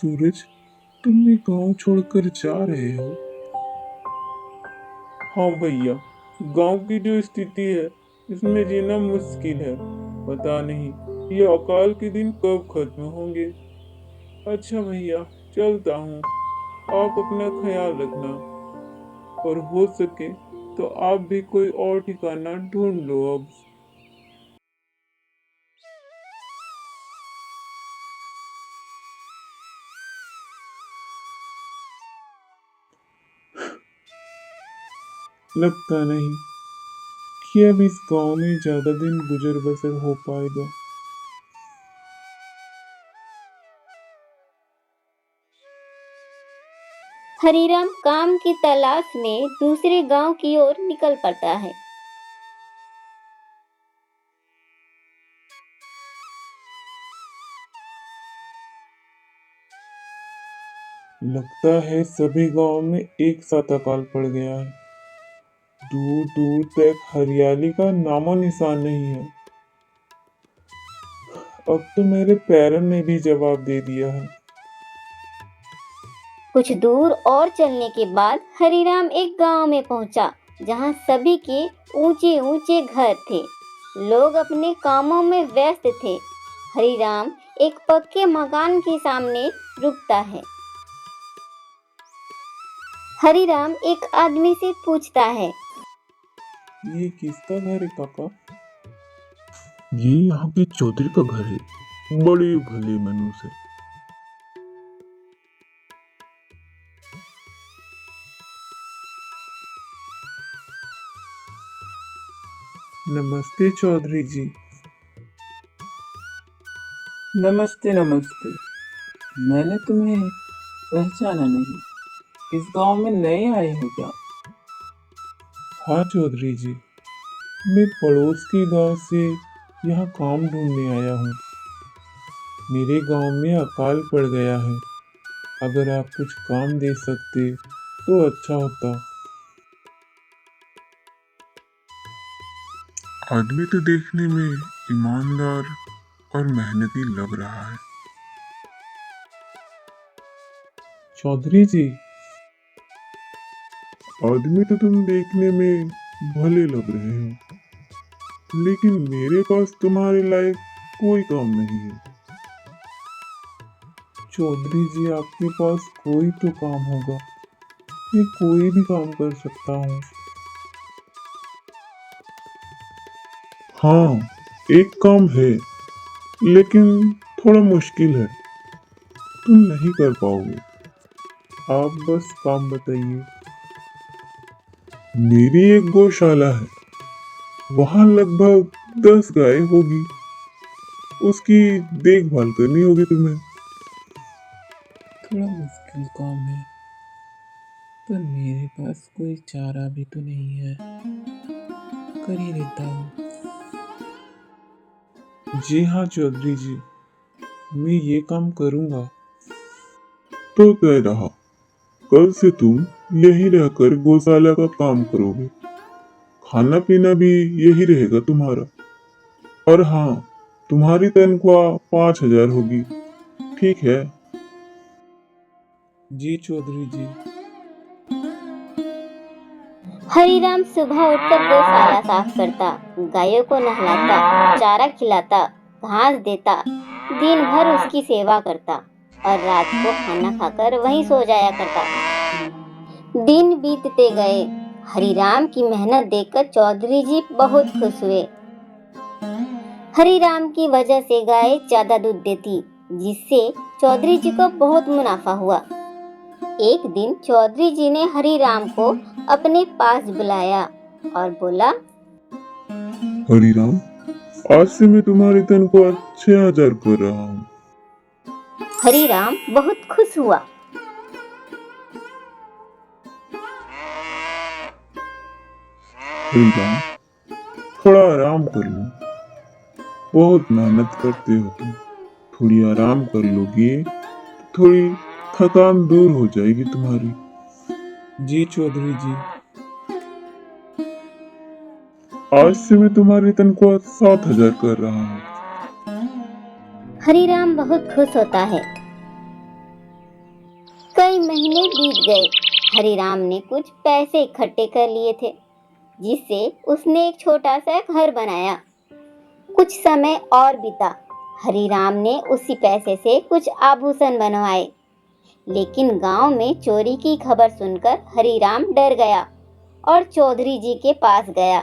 सूरज, तुम ये गांव छोड़कर जा रहे हो? हाँ भैया, गांव की जो स्थिति है इसमें जीना मुश्किल है। पता नहीं ये अकाल के दिन कब खत्म होंगे। अच्छा भैया, चलता हूँ। आप अपना ख्याल रखना, और हो सके तो आप भी कोई और ठिकाना ढूंढ लो अब। लगता नहीं कि अब इस गांव में ज्यादा दिन गुजर बसर हो पाएगा। हरीराम काम की तलाश में दूसरे गांव की ओर निकल पड़ता है। लगता है सभी गांव में एक साथ अकाल पड़ गया है। दूर दूर तक हरियाली का नामो निशान नहीं है। अब तो मेरे पैरों ने भी जवाब दे दिया है। कुछ दूर और चलने के बाद हरीराम एक गांव में पहुंचा, जहां सभी के ऊंचे ऊंचे घर थे। लोग अपने कामों में व्यस्त थे। हरीराम एक पक्के मकान के सामने रुकता है। हरीराम एक आदमी से पूछता है। ये किसका घर है काका? ये यहाँ के चौधरी का घर है। बड़े भले मनुष्य है। नमस्ते चौधरी जी। नमस्ते नमस्ते। मैंने तुम्हें पहचाना नहीं। इस गांव में नए आए हो क्या? हाँ चौधरी जी, मैं पड़ोस के गांव से यहाँ काम ढूंढने आया हूँ। मेरे गांव में अकाल पड़ गया है। अगर आप कुछ काम दे सकते तो अच्छा होता। आदमी तो देखने में ईमानदार और मेहनती लग रहा है। चौधरी जी, आदमी तो तुम देखने में भले लग रहे हो, लेकिन मेरे पास तुम्हारे लायक कोई काम नहीं है। चौधरी जी, आपके पास कोई तो काम होगा। मैं कोई भी काम कर सकता हूँ। हाँ, एक काम है, लेकिन थोड़ा मुश्किल है। तुम नहीं कर पाओगे। आप बस काम बताइए। मेरी एक गौशाला है। वहाँ लगभग 10 गाय होगी। उसकी देखभाल करनी होगी तुम्हें। थोड़ा मुश्किल काम है, पर मेरे पास कोई चारा भी तो नहीं है। कर ही देता हूँ। जी हाँ चौधरी जी, मैं ये काम करूँगा। तो तय रहा, कल से तुम यहीं रहकर गौशाला का काम करोगे। खाना पीना भी यही रहेगा तुम्हारा। और हाँ, तुम्हारी तनख्वाह 5,000 होगी। ठीक है? जी चौधरी जी। हरीराम सुबह उठकर गौशाला साफ करता, गायों को नहलाता, चारा खिलाता, घास देता, दिन भर उसकी सेवा करता और रात को खाना खाकर वहीं सो जाया करता। दिन बीतते गए। हरीराम की मेहनत देखकर चौधरी जी बहुत खुश हुए। हरीराम की वजह से गाय ज्यादा दूध देती, जिससे चौधरी जी को बहुत मुनाफा हुआ। एक दिन चौधरी जी ने हरीराम को अपने पास बुलाया और बोला। हरीराम, आज से मैं तुम्हारी तनख्वाह 6,000 कर रहा हूँ। हरीराम बहुत खुश हुआ। हरीराम, थोड़ा आराम कर लो। बहुत मेहनत करते हो तुम। थोड़ी आराम कर लोगे तो थोड़ी थकान दूर हो जाएगी तुम्हारी। जी चौधरी जी। आज से मैं तुम्हारी तनख्वाह 7,000 कर रहा हूँ। हरीराम बहुत खुश होता है। महीने बीत गए। हरिराम ने कुछ पैसे इकट्ठे कर लिए थे, जिससे उसने एक छोटा सा घर बनाया। कुछ समय और बीता। हरिराम ने उसी पैसे से कुछ आभूषण बनवाए, लेकिन गांव में चोरी की खबर सुनकर हरिराम डर गया और चौधरी जी के पास गया।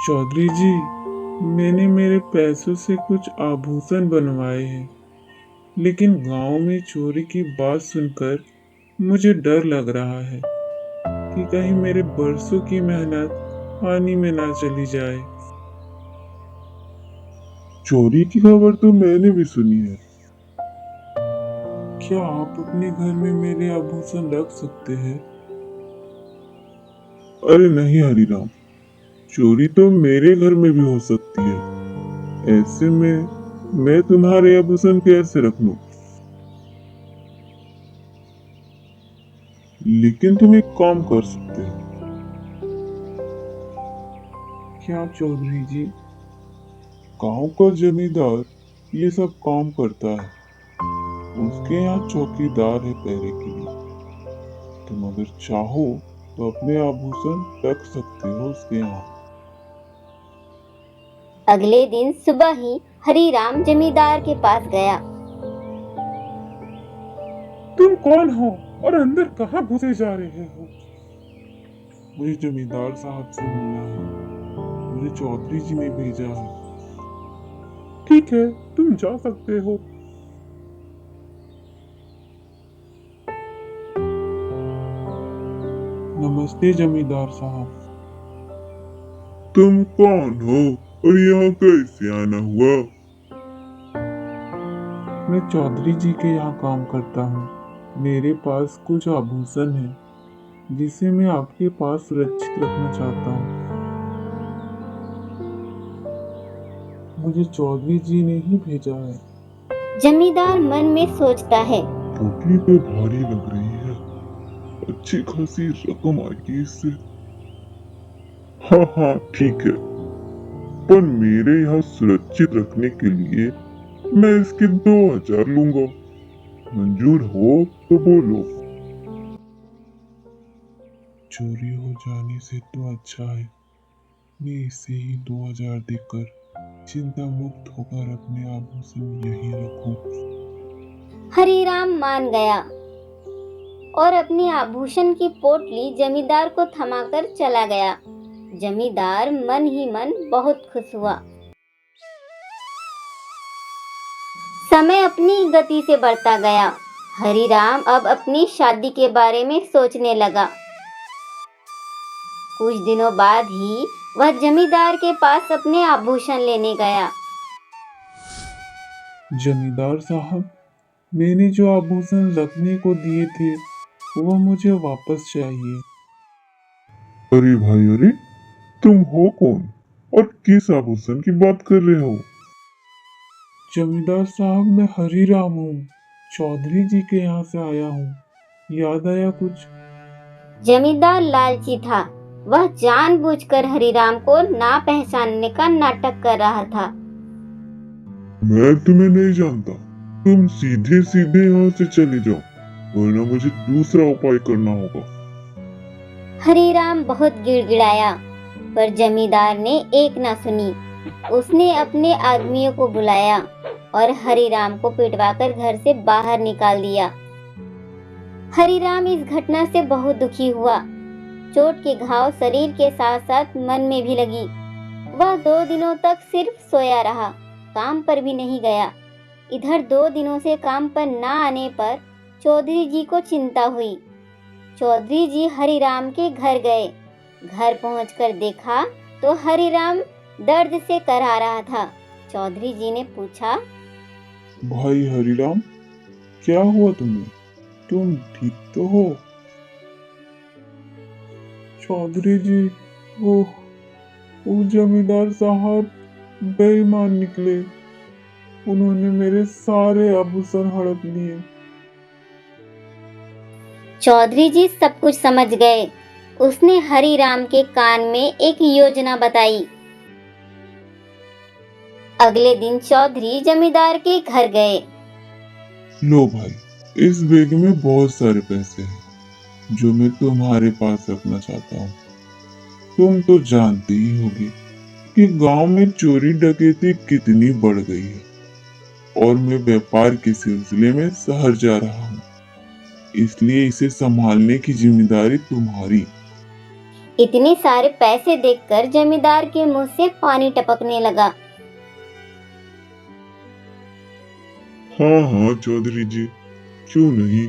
चौधरी जी, मैंने मेरे पैसों से कुछ आभूषण बनवाए हैं, लेकिन गांव में चोरी की बात सुनकर मुझे डर लग रहा है कि कहीं मेरे बरसों की मेहनत पानी में ना चली जाए। चोरी की खबर तो मैंने भी सुनी है। क्या आप अपने घर में मेरे आभूषण रख सकते हैं? अरे नहीं हरिराम, चोरी तो मेरे घर में भी हो सकती है। ऐसे में मैं तुम्हारे आभूषण कैसे रख लूं? लेकिन तुम एक काम कर सकते हो। क्या चौधरी जी? गांव का जमींदार ये सब काम करता है। उसके यहाँ चौकीदार है पहरे के लिए। तुम अगर चाहो तो अपने आभूषण रख सकते हो उसके यहाँ। अगले दिन सुबह ही हरिराम जमींदार के पास गया। तुम कौन हो और अंदर कहाँ घुसे जा रहे हो? मुझे जमींदार साहब से मिलना है। मुझे चौधरी जी ने भेजा है। ठीक है, तुम जा सकते हो। नमस्ते जमींदार साहब। तुम कौन हो और यहाँ कैसे आना हुआ? मैं चौधरी जी के यहाँ काम करता हूँ। मेरे पास कुछ आभूषण है जिसे मैं आपके पास सुरक्षित रखना चाहता हूँ। मुझे चौधरी जी ने ही भेजा है। जमींदार मन में सोचता है, पोटली तो भारी लग रही है। अच्छी खासी रकम आएगी इससे। हाँ हाँ ठीक है, पर मेरे यहाँ सुरक्षित रखने के लिए मैं इसके 2000 लूंगा। मंजूर हो तो बोलो। चोरी हो जाने से तो अच्छा है मैं इसे ही 2000 देकर चिंता मुक्त होकर अपने आभूषण यहीं रखूं। हरिराम मान गया और अपनी आभूषण की पोटली जमींदार को थमाकर चला गया। जमींदार मन ही मन बहुत खुश हुआ। समय अपनी गति से बढ़ता गया। हरिराम अब अपनी शादी के बारे में सोचने लगा। कुछ दिनों बाद ही वह जमींदार के पास अपने आभूषण लेने गया। जमींदार साहब, मैंने जो आभूषण रखने को दिए थे वह मुझे वापस चाहिए। अरे भाई अरे, तुम हो कौन और किस आभूषण की बात कर रहे हो? जमींदार साहब, मैं हरिराम हूँ। चौधरी जी के यहाँ से आया हूँ। याद आया कुछ? जमींदार लालची था। वह जानबूझकर हरिराम को ना पहचानने का नाटक कर रहा था। मैं तुम्हें नहीं जानता। तुम सीधे सीधे यहाँ से चले जाओ, वरना मुझे दूसरा उपाय करना होगा। हरिराम बहुत गिड़गिड़ाया, पर जमींदार ने एक ना सुनी। उसने अपने आदमियों को बुलाया और हरिराम को पिटवाकर घर से बाहर निकाल दिया। हरिराम इस घटना से बहुत दुखी हुआ। चोट के घाव शरीर के साथ साथ मन में भी लगी। वह 2 दिनों तक सिर्फ सोया रहा, काम पर भी नहीं गया। इधर 2 दिनों से काम पर ना आने पर चौधरी जी को चिंता हुई। चौधरी जी हरिराम के घर गए। घर पहुंचकर देखा तो हरिराम दर्द से कराह रहा था। चौधरी जी ने पूछा, भाई हरिराम, क्या हुआ तुम्हें? तुम ठीक तो हो? चौधरी जी, वो जमींदार साहब बेईमान निकले। उन्होंने मेरे सारे आभूषण हड़प लिए। चौधरी जी सब कुछ समझ गए। उसने हरिराम के कान में एक योजना बताई। अगले दिन चौधरी जमींदार के घर गए। लो भाई, इस बैग में बहुत सारे पैसे हैं जो मैं तुम्हारे पास रखना चाहता हूँ। तुम तो जानती ही होगी कि गांव में चोरी डकैती कितनी बढ़ गई है और मैं व्यापार के सिलसिले में शहर जा रहा हूँ, इसलिए इसे संभालने की जिम्मेदारी तुम्हारी। इतने सारे पैसे देखकर जमींदार के मुंह से पानी टपकने लगा। हाँ हाँ चौधरी जी, क्यों नहीं।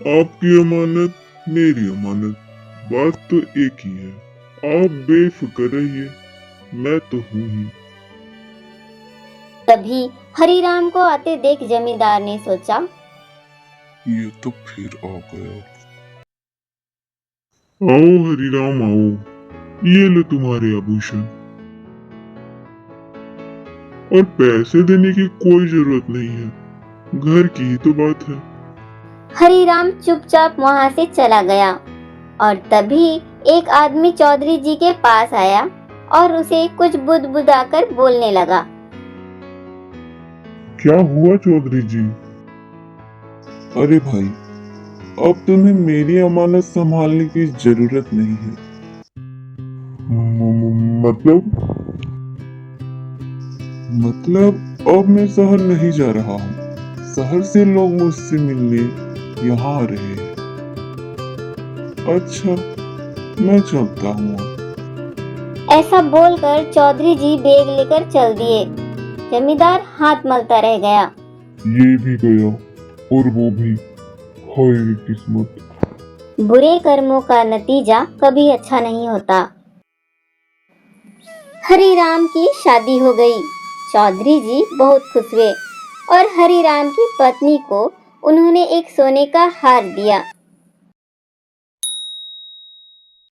आपकी अमानत मेरी अमानत, बात तो एक ही है। आप बेफिक्र रहिए, मैं तो हूँ ही। तभी हरिराम को आते देख जमींदार ने सोचा, ये तो फिर आ गया। आओ हरिराम आओ, ये लो तुम्हारे आभूषण। और पैसे देने की कोई जरूरत नहीं है, घर की ही तो बात है। हरिराम चुपचाप वहां से चला गया और तभी एक आदमी चौधरी जी के पास आया और उसे कुछ बुदबुदाकर बोलने लगा। क्या हुआ चौधरी जी? अरे भाई, अब तुम्हें मेरी अमानत संभालने की जरूरत नहीं है। मतलब अब मैं शहर नहीं जा रहा हूँ। शहर से लोग मुझसे मिलने यहाँ आ रहे हैं। अच्छा, मैं चलता हूँ। ऐसा बोलकर चौधरी जी बैग लेकर चल दिए। जमींदार हाथ मलता रह गया। ये भी गया और वो भी, हाय रे किस्मत। बुरे कर्मों का नतीजा कभी अच्छा नहीं होता। हरिराम की शादी हो गई। चौधरी जी बहुत खुश हुए और हरिराम की पत्नी को उन्होंने एक सोने का हार दिया।